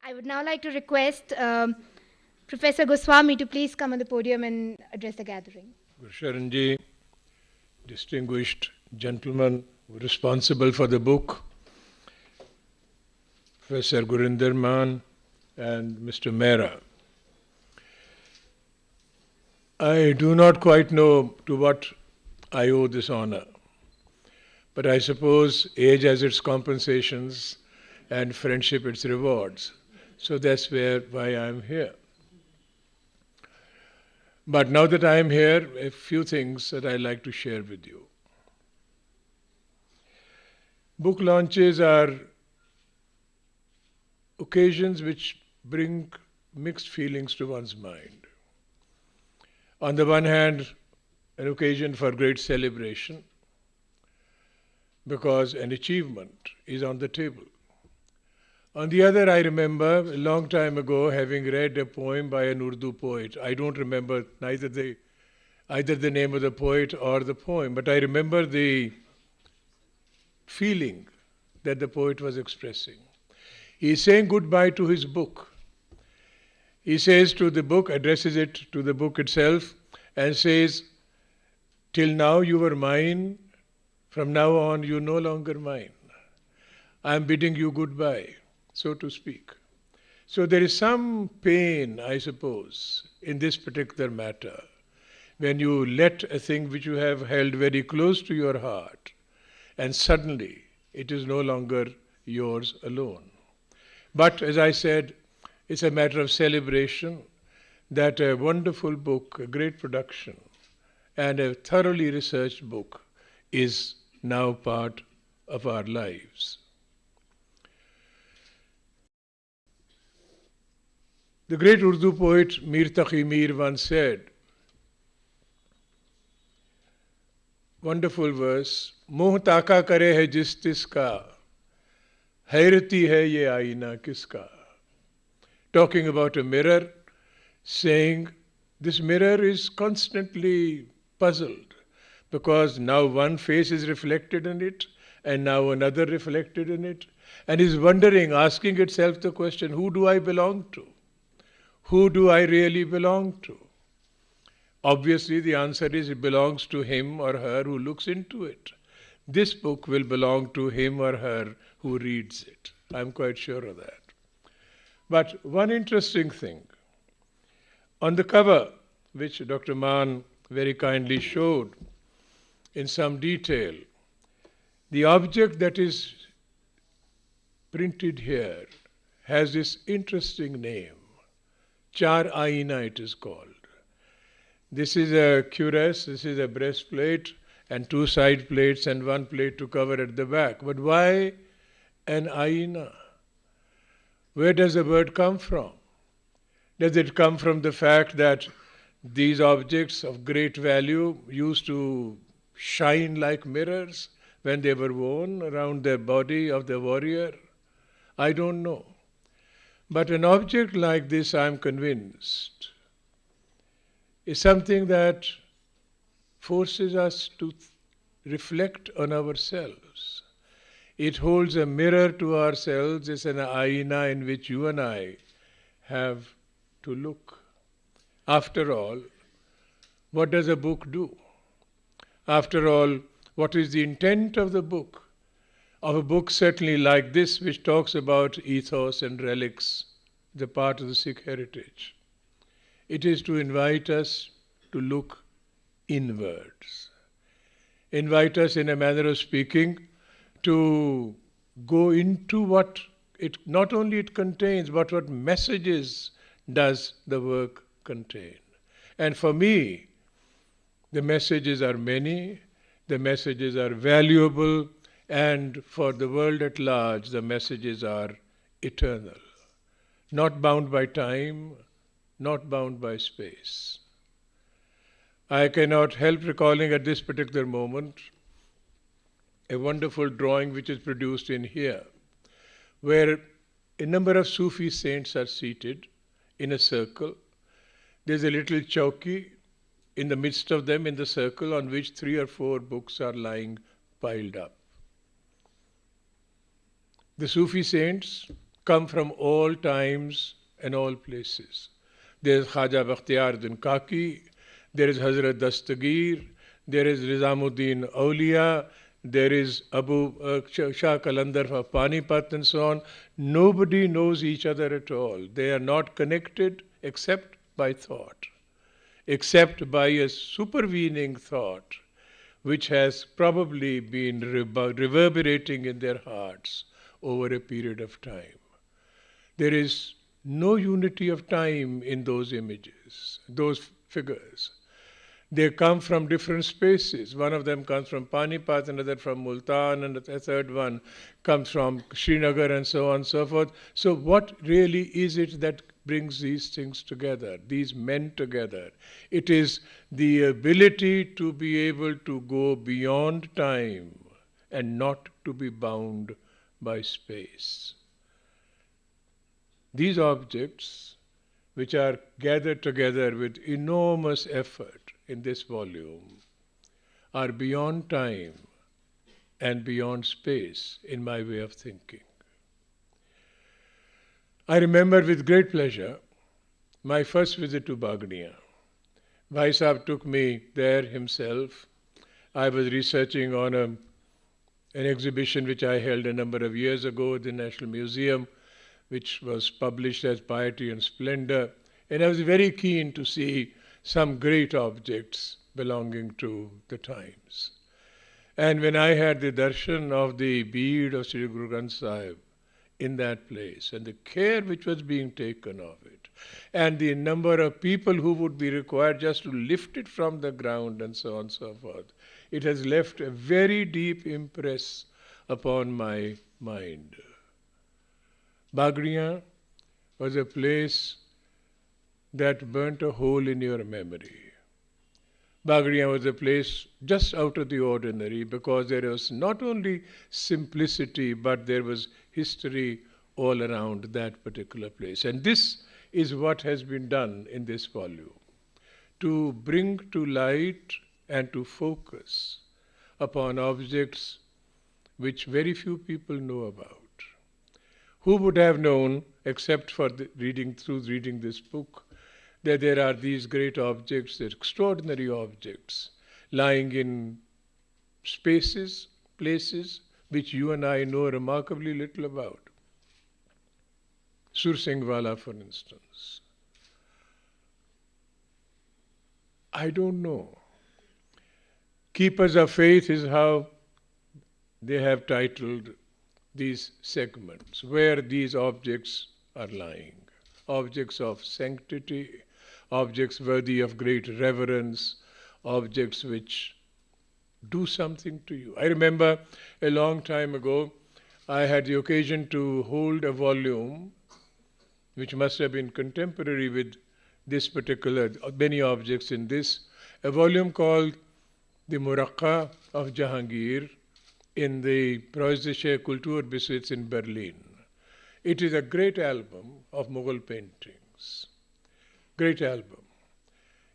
I would now like to request Professor Goswami to please come on the podium and address the gathering. Gursharanji, distinguished gentleman responsible for the book, Professor Gurinder Maan and Mr. Mehra. I do not quite know to what I owe this honor, but I suppose age has its compensations and friendship its rewards. So that's why I am here. But now that I am here, a few things that I'd like to share with you. Book launches are occasions which bring mixed feelings to one's mind. On the one hand, an occasion for great celebration because an achievement is on the table. On the other, I remember a long time ago having read a poem by an Urdu poet. I don't remember either the name of the poet or the poem, but I remember the feeling that the poet was expressing. He is saying goodbye to his book. He says to the book, addresses it to the book itself, and says, "Till now you were mine, from now on you no longer mine. I am bidding you goodbye," so to speak. So there is some pain, I suppose, in this particular matter, when you let a thing which you have held very close to your heart, and suddenly it is no longer yours alone. But as I said, it's a matter of celebration that a wonderful book, a great production, and a thoroughly researched book is now part of our lives. The great Urdu poet Mir Taqi Mir once said, wonderful verse, "Moh taka kare hai jis tiska, hairati hai ye aina kiska." Talking about a mirror, saying this mirror is constantly puzzled because now one face is reflected in it and now another reflected in it, and is wondering, asking itself the question, who do I belong to? Who do I really belong to? Obviously, the answer is it belongs to him or her who looks into it. This book will belong to him or her who reads it. I'm quite sure of that. But one interesting thing, on the cover, which Dr. Maan very kindly showed in some detail, the object that is printed here has this interesting name. Char Aina it is called. This is a cuirass, this is a breastplate, and two side plates and one plate to cover at the back. But why an Aina? Where does the word come from? Does it come from the fact that these objects of great value used to shine like mirrors when they were worn around the body of the warrior? I don't know. But an object like this, I am convinced, is something that forces us to reflect on ourselves. It holds a mirror to ourselves. It's an aina in which you and I have to look. After all, what does a book do? After all, what is the intent of the book? Of a book certainly like this, which talks about ethos and relics, the part of the Sikh heritage. It is to invite us to look inwards. Invite us, in a manner of speaking, to go into what it not only it contains, but what messages does the work contain. And for me, the messages are many, the messages are valuable, and for the world at large, the messages are eternal, not bound by time, not bound by space. I cannot help recalling at this particular moment a wonderful drawing which is produced in here, where a number of Sufi saints are seated in a circle. There's a little chowki in the midst of them in the circle on which 3 or 4 books are lying piled up. The Sufi saints come from all times and all places. There is Khaja Bakhtiyaruddin Kaki, there is Hazrat Dastagir, there is Nizamuddin Auliya, there is Abu Shah Qalandar of Panipat and so on. Nobody knows each other at all. They are not connected except by thought, except by a supervening thought which has probably been reverberating in their hearts over a period of time. There is no unity of time in those images, those figures. They come from different spaces. One of them comes from Panipat, another from Multan, and the third one comes from Srinagar, and so on and so forth. So what really is it that brings these things together, these men together? It is the ability to be able to go beyond time and not to be bound by space. These objects, which are gathered together with enormous effort in this volume, are beyond time and beyond space in my way of thinking. I remember with great pleasure my first visit to Bagnia. Bhai Sahab took me there himself. I was researching on an exhibition which I held a number of years ago at the National Museum, which was published as Piety and Splendor. And I was very keen to see some great objects belonging to the times. And when I had the darshan of the bead of Sri Guru Granth Sahib in that place, and the care which was being taken of it, and the number of people who would be required just to lift it from the ground and so on and so forth, it has left a very deep impress upon my mind. Bagnia was a place that burnt a hole in your memory. Bagnia was a place just out of the ordinary because there was not only simplicity, but there was history all around that particular place. And this is what has been done in this volume, to bring to light and to focus upon objects which very few people know about. Who would have known, except for reading this book, that there are these great objects, extraordinary objects, lying in spaces, places, which you and I know remarkably little about. Sursingwala, for instance. I don't know. Keepers of Faith is how they have titled these segments, where these objects are lying. Objects of sanctity, objects worthy of great reverence, objects which do something to you. I remember a long time ago, I had the occasion to hold a volume which must have been contemporary with this particular, many objects in this, a volume called The Muraqqa of Jahangir in the Preußische Kulturbesitz in Berlin. It is a great album of Mughal paintings. Great album.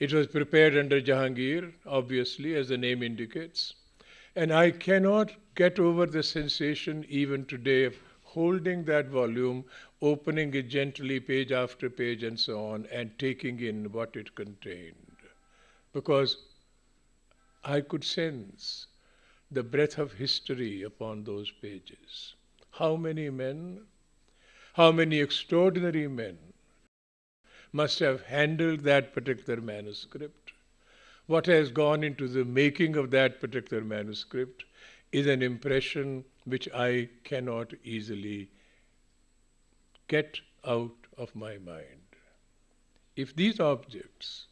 It was prepared under Jahangir, obviously, as the name indicates. And I cannot get over the sensation even today of holding that volume, opening it gently page after page and so on, and taking in what it contained. Because I could sense the breath of history upon those pages. How many men, how many extraordinary men must have handled that particular manuscript. What has gone into the making of that particular manuscript is an impression which I cannot easily get out of my mind. If these objects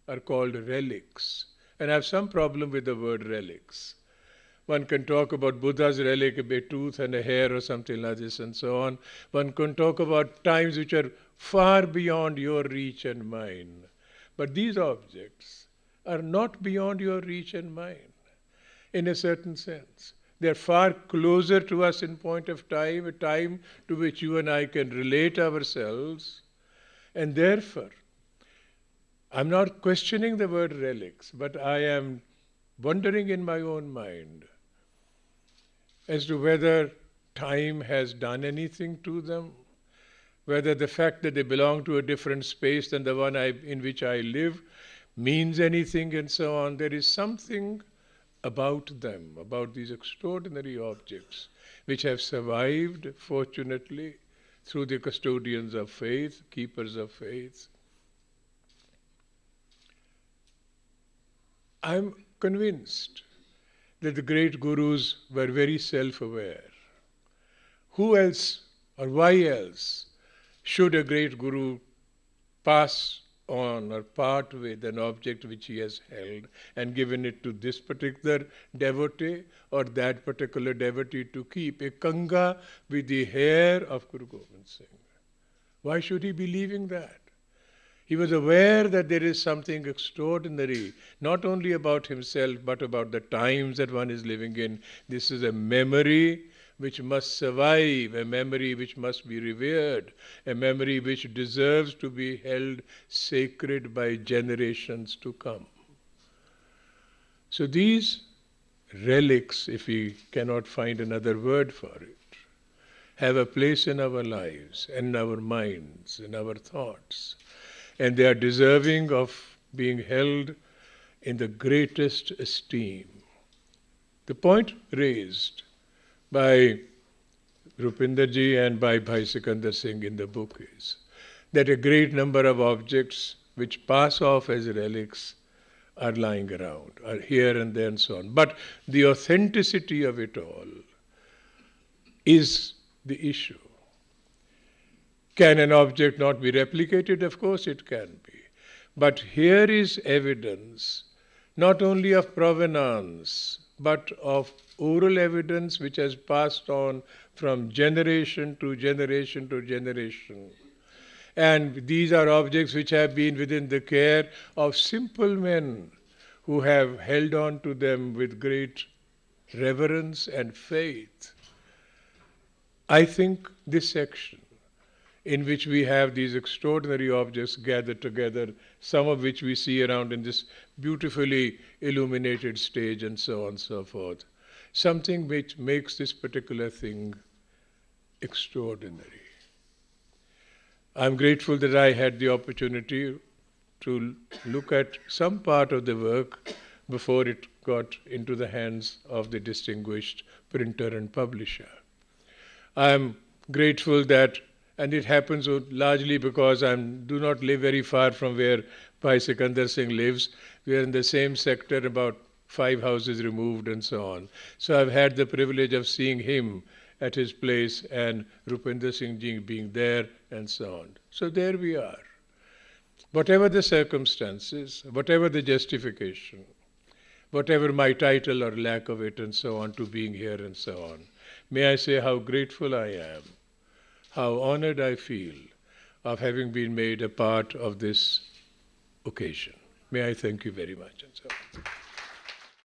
are called relics, and I have some problem with the word relics. One can talk about Buddha's relic, a tooth and a hair or something like this and so on. One can talk about times which are far beyond your reach and mine. But these objects are not beyond your reach and mine, in a certain sense. They are far closer to us in point of time, a time to which you and I can relate ourselves. And therefore, I'm not questioning the word relics, but I am wondering in my own mind as to whether time has done anything to them, whether the fact that they belong to a different space than the one in which I live means anything and so on. There is something about them, about these extraordinary objects, which have survived, fortunately, through the custodians of faith, keepers of faith. I'm convinced that the great gurus were very self-aware. Who else or why else should a great guru pass on or part with an object which he has held and given it to this particular devotee or that particular devotee to keep? A kanga with the hair of Guru Gobind Singh. Why should he be leaving that? He was aware that there is something extraordinary, not only about himself, but about the times that one is living in. This is a memory which must survive, a memory which must be revered, a memory which deserves to be held sacred by generations to come. So these relics, if we cannot find another word for it, have a place in our lives, in our minds, in our thoughts. And they are deserving of being held in the greatest esteem. The point raised by Rupinder Ji and by Bhai Sikandar Singh in the book is that a great number of objects which pass off as relics are lying around, are here and there and so on. But the authenticity of it all is the issue. Can an object not be replicated? Of course it can be. But here is evidence not only of provenance, but of oral evidence which has passed on from generation to generation to generation. And these are objects which have been within the care of simple men who have held on to them with great reverence and faith. I think this section, in which we have these extraordinary objects gathered together, some of which we see around in this beautifully illuminated stage and so on and so forth, something which makes this particular thing extraordinary. I'm grateful that I had the opportunity to look at some part of the work before it got into the hands of the distinguished printer and publisher. I'm grateful that, and it happens largely because I do not live very far from where Bhai Sikandar Singh lives. We are in the same sector, about 5 houses removed and so on. So I've had the privilege of seeing him at his place and Rupinder Singh Ji being there and so on. So there we are. Whatever the circumstances, whatever the justification, whatever my title or lack of it and so on to being here and so on, may I say how grateful I am, how honored I feel of having been made a part of this occasion. May I thank you very much and so on.